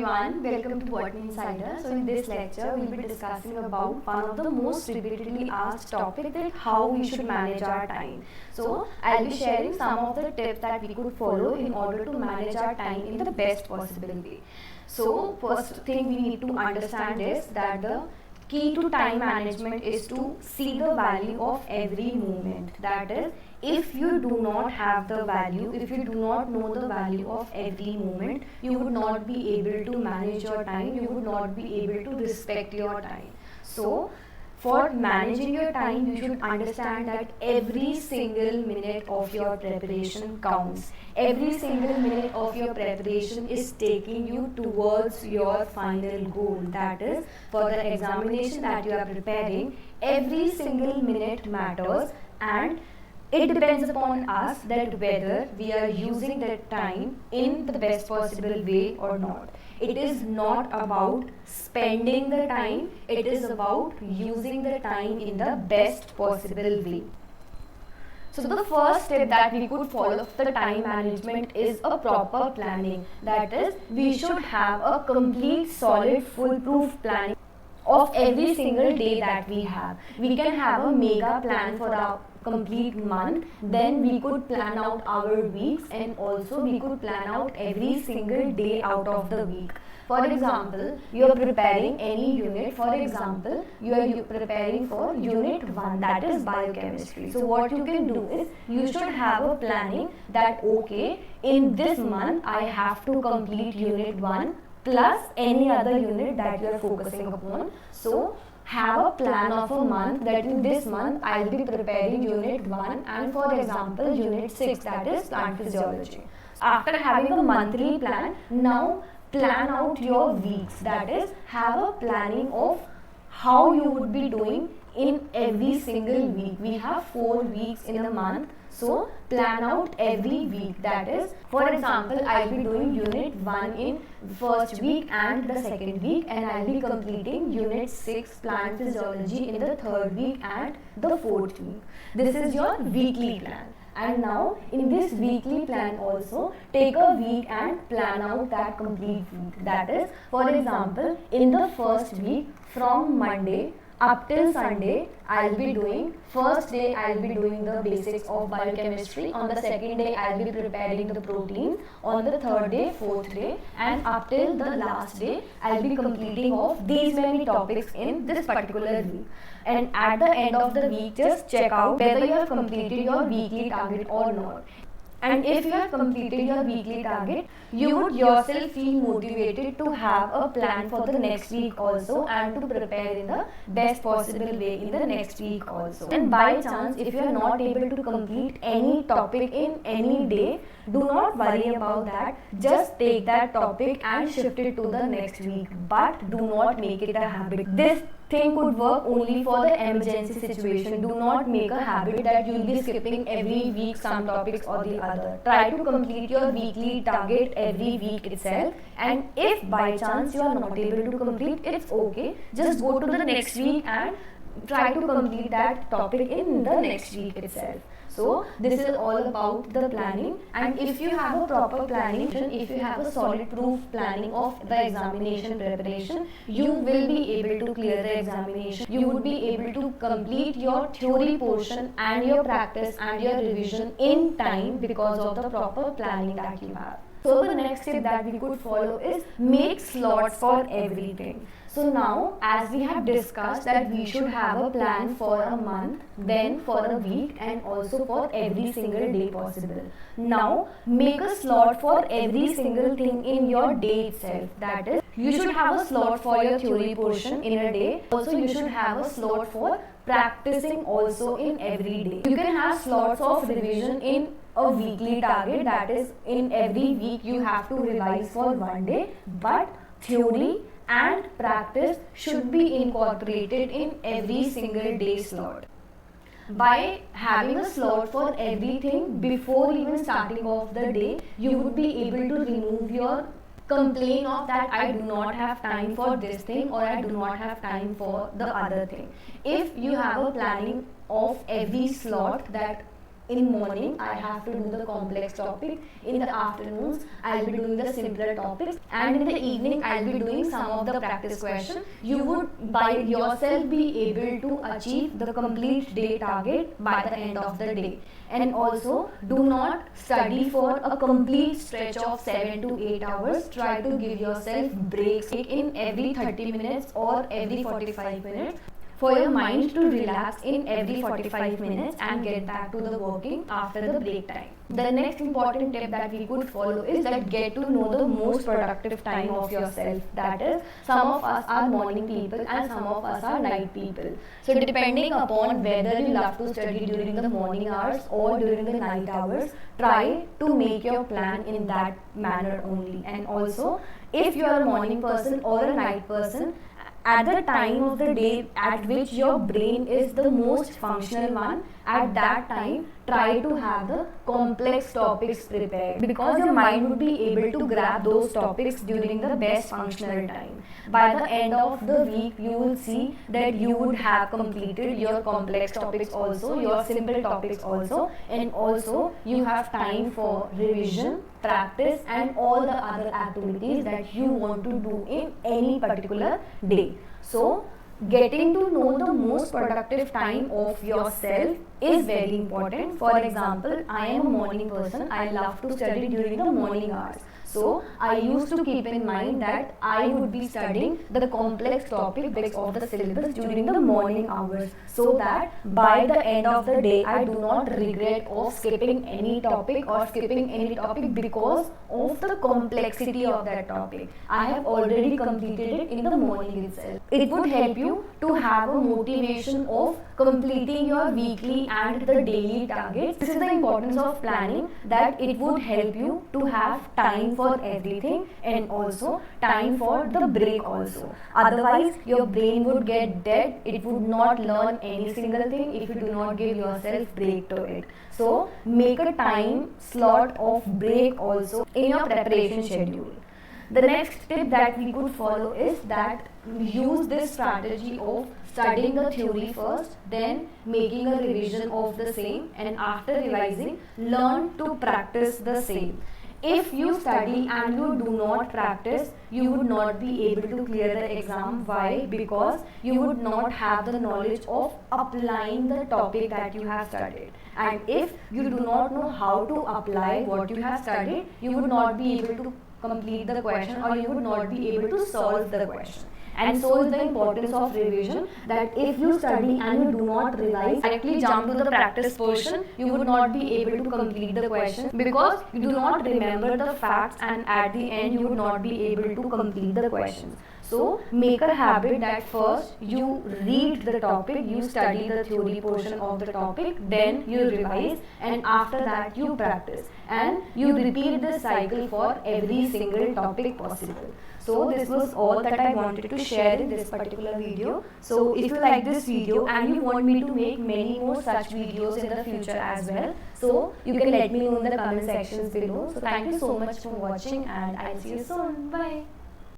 everyone, welcome to Botany Insider. So in this lecture, we'll be discussing about one of the most repeatedly asked topic, that how we should manage our time. So I'll be sharing some of the tips that we could follow in order to manage our time in the best possible way. So first thing we need to understand is that the key to time management is to see the value of every moment. That is, if you do not have the value, if you do not know the value of every moment, you would not be able to manage your time, you would not be able to respect your time. So for managing your time, you should understand that every single minute of your preparation counts. Every single minute of your preparation is taking you towards your final goal. That is, for the examination that you are preparing, every single minute matters, and it depends upon us that whether we are using that time in the best possible way or not. It is not about spending the time, it is about using the time in the best possible way. So the first step that we could follow for the time management is a proper planning. That is, we should have a complete, solid, foolproof planning of every single day that we have. We can have a mega plan for our complete month, then we could plan out our weeks, and also we could plan out every single day out of the week. For example, you are preparing any unit. For example, you are preparing for unit 1, that is biochemistry. So what you can do is, you should have a planning that okay, in this month I have to complete unit 1 plus any other unit that you are focusing upon. So have a plan of a month, that in this month I will be preparing unit 1 and for example unit 6, that is plant physiology. After having a monthly plan, now plan out your weeks. That is, have a planning of how you would be doing in every single week. We have 4 weeks in a month, so plan out every week. That is, for example, I'll be doing unit 1 in first week and the second week, and I'll be completing unit 6 plant physiology in the third week and the fourth week. This is your weekly plan. And now in this weekly plan also, take a week and plan out that complete week. That is, for example, in the first week from Monday up till Sunday, I'll be doing, first day I'll be doing the basics of biochemistry, on the second day I'll be preparing the proteins, on the third day, fourth day, and up till the last day I'll be completing of these many topics in this particular week. And at the end of the week, just check out whether you have completed your weekly target or not. And if you have completed your weekly target, you would yourself feel motivated to have a plan for the next week also, and to prepare in the best possible way in the next week also. And by chance, if you are not able to complete any topic in any day, do not worry about that. Just take that topic and shift it to the next week, but do not make it a habit. This thing could work only for the emergency situation. Do not make a habit that you will be skipping every week some topics or the other. Try to complete your weekly target every week itself, and if by chance you are not able to complete, it's okay. Just go to the next week and try to complete that topic in the next week itself. So this is all about the planning, and if you have a proper planning, if you have a solid proof planning of the examination preparation, you will be able to clear the examination. You would be able to complete your theory portion and your practice and your revision in time because of the proper planning that you have. So the next step that we could follow is make slots for everything. So now, as we have discussed that we should have a plan for a month, then for a week, and also for every single day possible. Now, make a slot for every single thing in your day itself. That is, you should have a slot for your theory portion in a day. Also, you should have a slot for practicing also in every day. You can have slots of revision in a weekly target, that is, in every week you have to revise for one day, but theory and practice should be incorporated in every single day slot. By having a slot for everything before even starting off the day, you would be able to remove your complaint of that I do not have time for this thing or I do not have time for the other thing. If you have a planning of every slot, that in morning I have to do the complex topic, in the afternoons I'll be doing the simpler topics, and in the evening I'll be doing some of the practice questions. You would by yourself be able to achieve the complete day target by the end of the day. And also, do not study for a complete stretch of 7 to 8 hours. Try to give yourself breaks in every 30 minutes or every 45 minutes, for your mind to relax in every 45 minutes and get back to the working after the break time. The next important tip that we could follow is that get to know the most productive time of yourself. That is, some of us are morning people and some of us are night people. So depending upon whether you love to study during the morning hours or during the night hours, try to make your plan in that manner only. And also, if you are a morning person or a night person, at the time of the day at which your brain is the most functional one, at that time try to have the complex topics prepared, because your mind would be able to grab those topics during the best functional time. By the end of the week, you will see that you would have completed your complex topics also, your simple topics also, and also you have time for revision, practice, and all the other activities that you want to do in any particular day. So, getting to know the most productive time of yourself is very important. For example, I am a morning person. I love to study during the morning hours. So, I used to keep in mind that I would be studying the complex topics of the syllabus during the morning hours, so that by the end of the day, I do not regret of skipping any topic or skipping any topic because of the complexity of that topic. I have already completed it in the morning itself. It would help you to have a motivation of completing your weekly and the daily targets. This is the importance of planning, that it would help you to have time for everything and also time for the break also. Otherwise, your brain would get dead. It would not learn any single thing if you do not give yourself break to it. So, make a time slot of break also in your preparation schedule. The next tip that we could follow is that use this strategy of studying the theory first, then making a revision of the same, and after revising, learn to practice the same. If you study and you do not practice, you would not be able to clear the exam. Why? Because you would not have the knowledge of applying the topic that you have studied. And if you do not know how to apply what you have studied, you would not be able to complete the question, or you would not be able to solve the question. And so is the importance of revision, that if you study and you do not revise, directly jump to the practice portion, you would not be able to complete the question because you do not remember the facts, and at the end you would not be able to complete the question. So make a habit that first you read the topic, you study the theory portion of the topic, then you revise, and after that you practice, and you repeat this cycle for every single topic possible. So this was all that I wanted to share in this particular video. So if you like this video and you want me to make many more such videos in the future as well, so you can let me know in the comment sections below. So thank you so much for watching, and I'll see you soon. Bye.